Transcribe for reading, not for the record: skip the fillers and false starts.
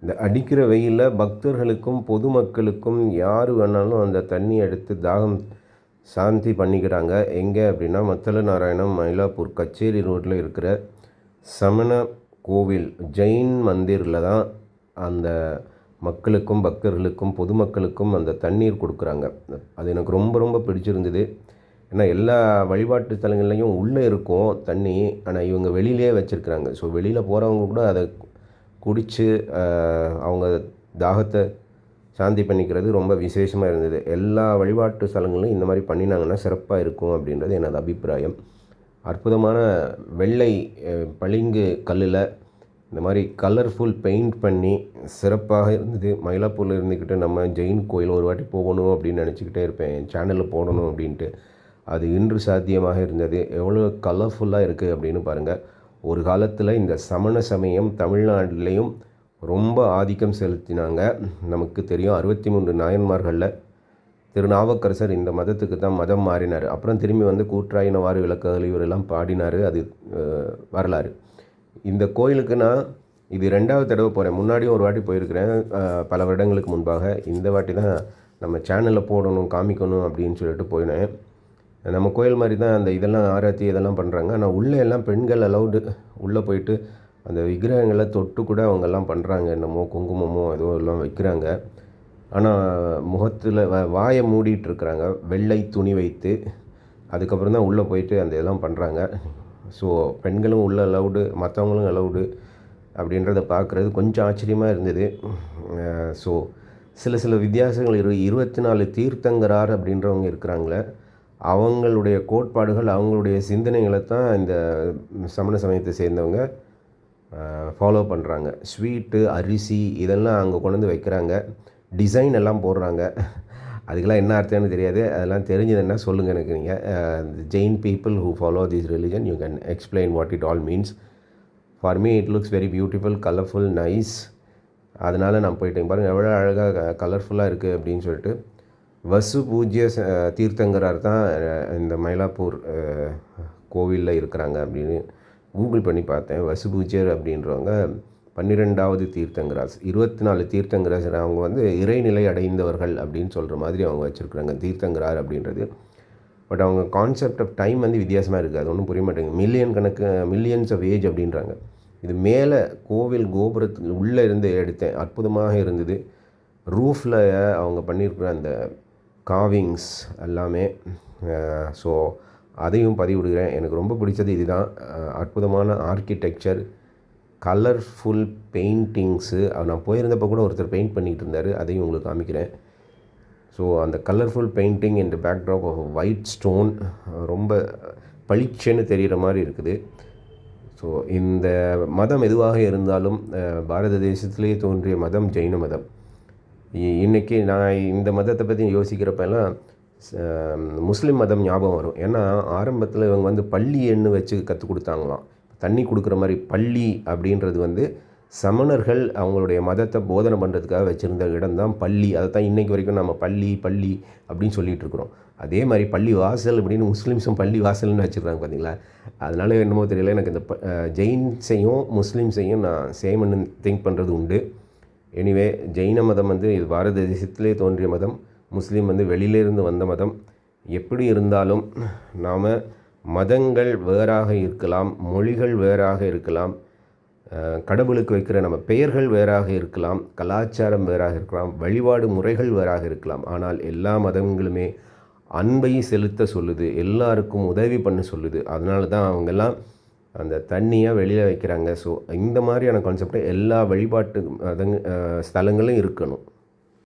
இந்த அடிக்கிற வெயிலில் பக்தர்களுக்கும் பொதுமக்களுக்கும் யார் வேணாலும் அந்த தண்ணி எடுத்து தாகம் சாந்தி பண்ணிக்கிறாங்க. எங்கே அப்படின்னா மத்தள நாராயணம் மயிலாப்பூர் கச்சேரி ரோட்டில் இருக்கிற சமண கோவில் ஜெயின் மந்திரில் தான் அந்த மக்களுக்கும் பக்தர்களுக்கும் பொதுமக்களுக்கும் அந்த தண்ணீர் கொடுக்குறாங்க. அது எனக்கு ரொம்ப ரொம்ப பிடிச்சிருந்தது. ஏன்னா எல்லா வழிபாட்டு தலங்கள்லையும் உள்ளே இருக்கும் தண்ணி, ஆனால் இவங்க வெளியிலே வச்சுருக்குறாங்க. ஸோ வெளியில் போகிறவங்க கூட அதை குடித்து அவங்க தாகத்தை சாந்தி பண்ணிக்கிறது ரொம்ப விசேஷமாக இருந்தது. எல்லா வழிபாட்டு ஸ்தலங்களும் இந்த மாதிரி பண்ணினாங்கன்னா சிறப்பாக இருக்கும் அப்படின்றது எனது அபிப்பிராயம். அற்புதமான வெள்ளை பளிங்கு கல்லில் இந்த மாதிரி கலர்ஃபுல் பெயிண்ட் பண்ணி சிறப்பாக இருந்தது. மயிலாப்பூரில் இருந்துக்கிட்டு நம்ம ஜெயின் கோயில் ஒரு வாட்டி போகணும் அப்படின்னு நினச்சிக்கிட்டே இருப்பேன், என் சேனலில் போடணும் அப்படின்ட்டு. அது இன்று சாத்தியமாக இருந்தது. எவ்வளோ கலர்ஃபுல்லாக இருக்குது அப்படின்னு பாருங்கள். ஒரு காலத்தில் இந்த சமண சமயம் தமிழ்நாட்டிலையும் ரொம்ப ஆதிக்கம் செலுத்தினாங்க. நமக்கு தெரியும் 63 நாயன்மார்களில் திருநாவுக்கரசர் இந்த மதத்துக்கு தான் மதம் மாறினார். அப்புறம் திரும்பி வந்து கூற்றாயினவாறு விளக்குகள் இவரெல்லாம் பாடினார். அது வரலாறு. இந்த கோயிலுக்கு நான் இது 2வது தடவை போகிறேன். முன்னாடியும் ஒரு வாட்டி போயிருக்கிறேன் பல வருடங்களுக்கு முன்பாக. இந்த வாட்டி தான் நம்ம சேனலில் போடணும் காமிக்கணும் அப்படின்னு சொல்லிட்டு போயினேன். நம்ம கோயில் மாதிரி தான் அந்த இதெல்லாம் ஆராத்தி இதெல்லாம் பண்ணுறாங்க. ஆனால் உள்ளே எல்லாம் பெண்கள் அலௌடு. உள்ளே போயிட்டு அந்த விக்கிரகங்களை தொட்டு கூட அவங்கெல்லாம் பண்ணுறாங்க. என்னமோ குங்குமமோ ஏதோ எல்லாம் வைக்கிறாங்க. ஆனால் முகத்தில் வாயை மூடிட்டுருக்குறாங்க வெள்ளை துணி வைத்து. அதுக்கப்புறம் தான் உள்ளே போயிட்டு அந்த இதெல்லாம் பண்ணுறாங்க. ஸோ பெண்களும் உள்ளே அலௌடு, மற்றவங்களும் அலௌடு அப்படின்றத பார்க்குறது கொஞ்சம் ஆச்சரியமாக இருந்தது. ஸோ சில வித்தியாசங்கள் 24 தீர்த்தங்கரார் அப்படின்றவங்க இருக்கிறாங்களே, அவங்களுடைய கோட்பாடுகள் அவங்களுடைய சிந்தனைகளை தான் இந்த சமண சமயத்தை சேர்ந்தவங்க ஃபாலோ பண்ணுறாங்க. ஸ்வீட்டு அரிசி இதெல்லாம் அங்கே கொண்டு வந்து வைக்கிறாங்க. டிசைன் எல்லாம் போடுறாங்க. அதுக்கெல்லாம் என்ன அர்த்தம்னு தெரியாது. அதெல்லாம் தெரிஞ்சதுன்னா சொல்லுங்கள் எனக்கு. நீங்கள் Jain people who follow this religion you can explain what it all means. For me it looks very beautiful, colourful, nice. அதனால் நான் போயிட்டேன். பாருங்கள் எவ்வளோ அழகாக கலர்ஃபுல்லாக இருக்குது அப்படின்னு சொல்லிட்டு. வசு பூஜ்ய தீர்த்தங்கரார் தான் இந்த மயிலாப்பூர் கோவிலில் இருக்கிறாங்க அப்படின்னு கூகுள் பண்ணி பார்த்தேன். வசு பூஜ்யர் அப்படின்றவங்க 12வது தீர்த்தங்கராஸ். 24 தீர்த்தங்கராஸ் அவங்க வந்து இறைநிலை அடைந்தவர்கள் அப்படின்னு சொல்கிற மாதிரி அவங்க வச்சுருக்குறாங்க தீர்த்தங்கரார் அப்படின்றது. பட் அவங்க கான்செப்ட் ஆஃப் டைம் வந்து வித்தியாசமாக இருக்குது. அது ஒன்றும் புரிய மாட்டேங்குது. மில்லியன்ஸ் ஆஃப் ஏஜ் அப்படின்றாங்க. இது மேலே கோவில் கோபுரத்தில் உள்ளே இருந்து எடுத்தேன். அற்புதமாக இருந்தது. ரூஃபில் அவங்க பண்ணியிருக்கிற அந்த காவிங்ஸ் எல்லாமே. ஸோ அதையும் பதிவிடுகிறேன். எனக்கு ரொம்ப பிடிச்சது இதுதான். அற்புதமான ஆர்கிடெக்சர், கலர்ஃபுல் பெயிண்டிங்ஸு. நான் போயிருந்தப்போ கூட ஒருத்தர் பெயிண்ட் பண்ணிகிட்டு இருந்தார். அதையும் உங்களுக்கு காமிக்கிறேன். ஸோ அந்த கலர்ஃபுல் பெயிண்டிங் இந்த பேக்ட்ராப் ஆஃப் ஒயிட் ஸ்டோன் ரொம்ப பளிச்சுன்னு தெரிகிற மாதிரி இருக்குது. ஸோ இந்த மதம் எதுவாக இருந்தாலும் பாரத தேசத்திலே தோன்றிய மதம் ஜெயின மதம். இன்றைக்கி நான் இந்த மதத்தை பற்றி யோசிக்கிறப்பெல்லாம் முஸ்லீம் மதம் ஞாபகம் வரும். ஏன்னா ஆரம்பத்தில் இவங்க வந்து பள்ளி எண்ணு வச்சு கற்றுக் கொடுத்தாங்களாம். தண்ணி கொடுக்குற மாதிரி பள்ளி அப்படின்றது வந்து சமணர்கள் அவங்களுடைய மதத்தை போதனை பண்ணுறதுக்காக வச்சுருந்த இடம் தான் பள்ளி. அதை தான் இன்றைக்கு வரைக்கும் நம்ம பள்ளி அப்படின்னு சொல்லிகிட்டு இருக்கிறோம். அதே மாதிரி பள்ளி வாசல் அப்படின்னு முஸ்லீம்ஸும் பள்ளி வாசல்னு வச்சுருக்காங்க பார்த்தீங்களா. அதனால என்னமோ தெரியல, எனக்கு இந்த ஜெயின்ஸையும் முஸ்லீம்ஸையும் நான் சேம்னு திங்க் பண்ணுறது உண்டு. எனிவே ஜெயின மதம் வந்து இது பாரத தேசத்திலே தோன்றிய மதம். முஸ்லீம் வந்து வெளியிலேருந்து வந்த மதம். எப்படி இருந்தாலும் நாம் மதங்கள் வேறாக இருக்கலாம், மொழிகள் வேறாக இருக்கலாம், கடவுளுக்கு வைக்கிற நம்ம பெயர்கள் வேறாக இருக்கலாம், கலாச்சாரம் வேறாக இருக்கலாம், வழிபாடு முறைகள் வேறாக இருக்கலாம். ஆனால் எல்லா மதங்களுமே அன்பை செலுத்த சொல்லுது, எல்லாருக்கும் உதவி பண்ண சொல்லுது. அதனால தான் அவங்கெல்லாம் அந்த தண்ணியை வெளியில் வைக்கிறாங்க. ஸோ இந்த மாதிரியான கான்செப்டை எல்லா வழிபாட்டு ஸ்தலங்களும் இருக்கணும்.